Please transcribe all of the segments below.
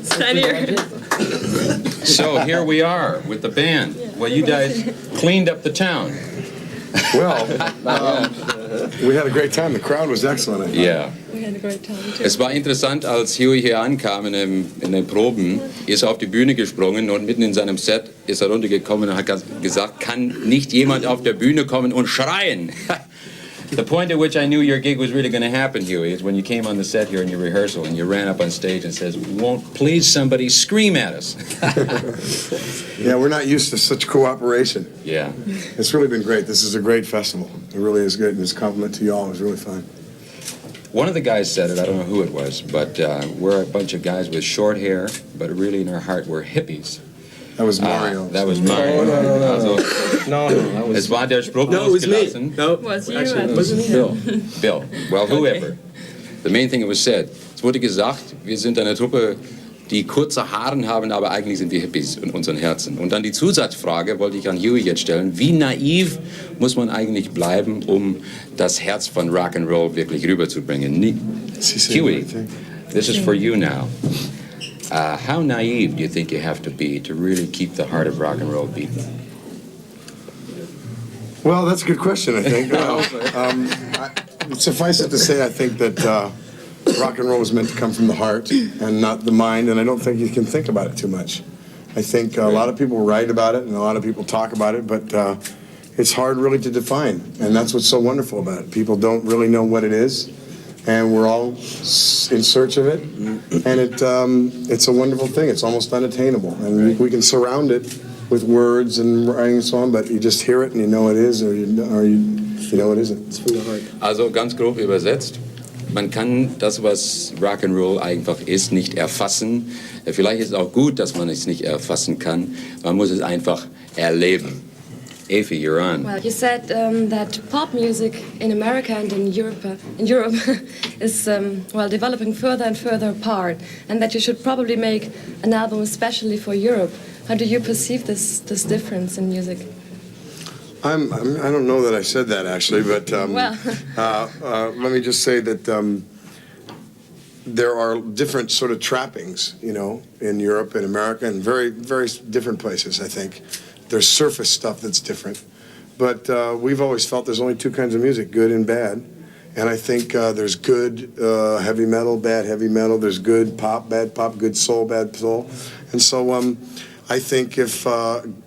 Stand here. So here we are with the band. Well, you guys cleaned up the town. Well, we had a great time. The crowd was excellent. Yeah. We had a great time too. Es war interessant, als Huey hier ankam in den Proben, ist er auf die Bühne gesprungen und mitten in seinem Set ist er runtergekommen und hat gesagt, kann nicht jemand auf der Bühne kommen und schreien? The point at which I knew your gig was really going to happen, Huey, is when you came on the set here in your rehearsal and you ran up on stage and says, "Won't please somebody scream at us?" Yeah, we're not used to such cooperation. Yeah. It's really been great. This is a great festival. It really is good. And it's a compliment to you all. It was really fun. One of the guys said it, I don't know who it was, but we're a bunch of guys with short hair, but really in our heart we're hippies. That was Mario. That was Mario. No, that was... Es war der Spruch No, it was me. losgelassen. No, Was you actually, and- it wasn't Bill. Bill. Well, whoever. The main thing it was said. Es wurde gesagt, wir sind eine Truppe, die kurze Haare haben, aber eigentlich sind wir Hippies in unseren Herzen. Und dann die Zusatzfrage wollte ich an Huey jetzt stellen. Wie naiv muss man eigentlich bleiben, um das Herz von Rock'n'Roll wirklich rüberzubringen? Huey, this is for you now. How naive do you think you have to be to really keep the heart of rock and roll beating? Well, that's a good question, I think. Suffice it to say, I think that rock and roll is meant to come from the heart and not the mind, and I don't think you can think about it too much. I think a lot of people write about it and a lot of people talk about it, but it's hard really to define, and that's what's so wonderful about it. People don't really know what it is, and we're all in search of it, and it's a wonderful thing. It's almost unattainable, and we can surround it with words and writing and so on, but you just hear it and you know it is, or you know it isn't. It's from the heart. Also ganz grob übersetzt, man kann das, was Rock'n'Roll einfach ist, nicht erfassen. Vielleicht ist es auch gut, dass man es nicht erfassen kann. Man muss es einfach erleben. Efi, you're on. Well, you said that pop music in America and in Europe is developing further and further apart, and that you should probably make an album especially for Europe. How do you perceive this difference in music? I don't know that I said that actually, but Well. let me just say that there are different sort of trappings, in Europe and America and very, very different places, I think. There's surface stuff that's different. But we've always felt there's only two kinds of music, good and bad. And I think there's good heavy metal, bad heavy metal. There's good pop, bad pop, good soul, bad soul. And so I think if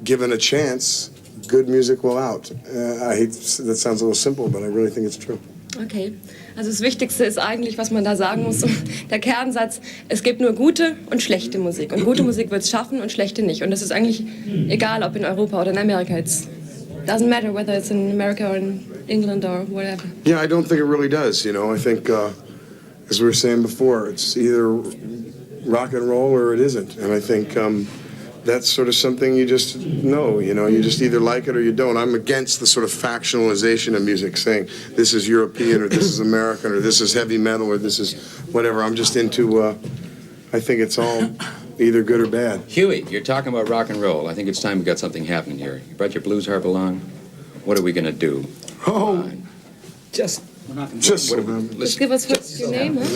given a chance, good music will out. I hate that sounds a little simple, but I really think it's true. Okay, also das Wichtigste ist eigentlich, was man da sagen muss, der Kernsatz, es gibt nur gute und schlechte Musik. Und gute Musik wird es schaffen und schlechte nicht. Und das ist eigentlich egal, ob in Europa oder in Amerika. It doesn't matter whether it's in America or in England or whatever. Yeah, I don't think it really does, I think, as we were saying before, it's either rock and roll or it isn't. And I think that's sort of something you just know, you just either like it or you don't. I'm against the sort of factionalization of music, saying this is European or this is American or this is heavy metal or this is whatever. I'm just into, I think it's all either good or bad. Huey, you're talking about rock and roll. I think it's time we got something happening here. You brought your blues harp along. What are we going to do? Oh, Just... just... Just give us first your name, huh?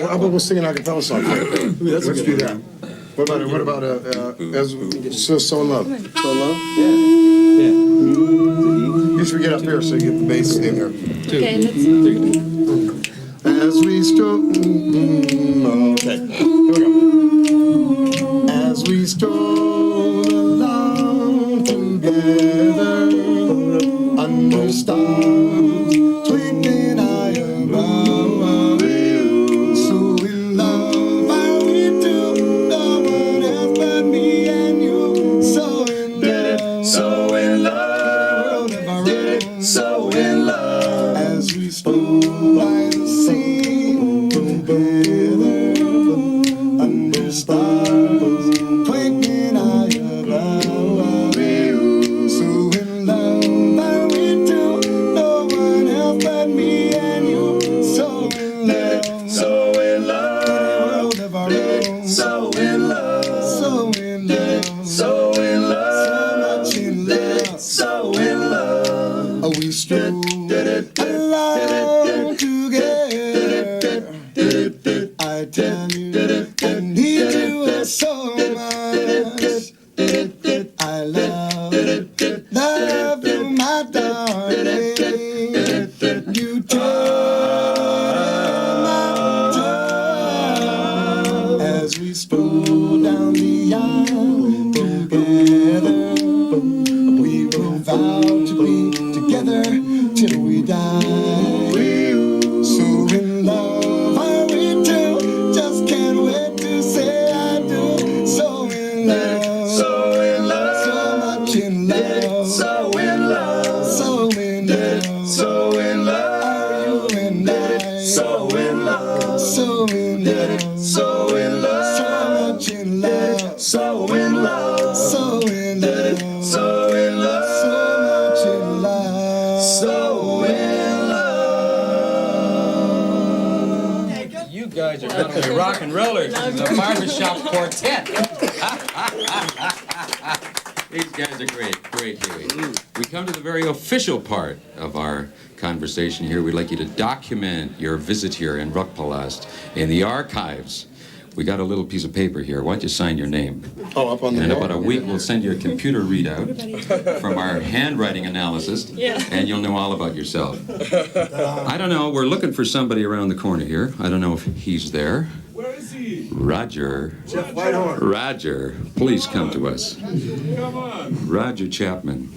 How about we'll sing an a cappella song? Let's do that. What about as so in love? So low? Yeah. You should get up here so you get the bass in there. Okay, let's... As we stroll, okay, here we go. As we stroll along together under stars twinkling high above, so in love are we two, no one else but me and you. So in love, so in love, so in love. As we stroll by the sea together under stars twinkling high above, so in love are we two, no one else but me and you. So in love, so in love, so in love, so in love, so in love, so much in love, so in love. We stroll along together. I tell you. So in love. So in love. So in love. So much in love. So in love. So in love. So in love. So much in love. So in love. You guys are not only rock and rollers, the barbershop quartet. These guys are great, great, Huey. We come to the very official part of our conversation here. We'd like you to document your visit here in Rockpalast in the archives. We got a little piece of paper here. Why don't you sign your name? Oh, up on the And in wall. about a week, we'll send you a computer readout from our handwriting analyst, and you'll know all about yourself. I don't know. We're looking for somebody around the corner here. I don't know if he's there. Where is he? Roger. Jeff Whitehorn. Roger, please come to us. Come on. Roger Chapman.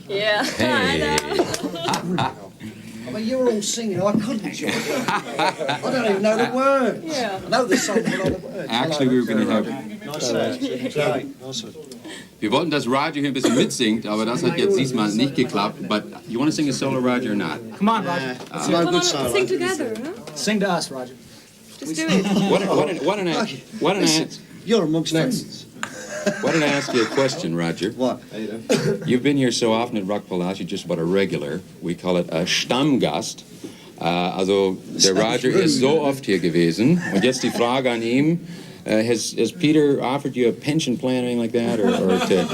Yeah. Hey. Well, you were all singing. I couldn't join. I don't even know the words. Yeah. I know the song, but not the words. Actually, we were going to have... Wir wollten, dass Roger hier ein bisschen mitsingt, aber das hat jetzt diesmal nicht geklappt. But you want to sing a solo, Roger, or not? Come on, Roger. It's no good song. Sing together, huh? Sing to us, Roger. Just do it. Why don't You're amongst friends. I ask you a question, Roger? What? You've been here so often at Rockpalast, you're just about a regular. We call it a Stammgast. Also, der Roger ist so oft hier gewesen. Und jetzt die Frage an ihn. Has Peter offered you a pension plan or anything like that? Or to...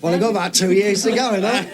Well, I got about 2 years to go, you know?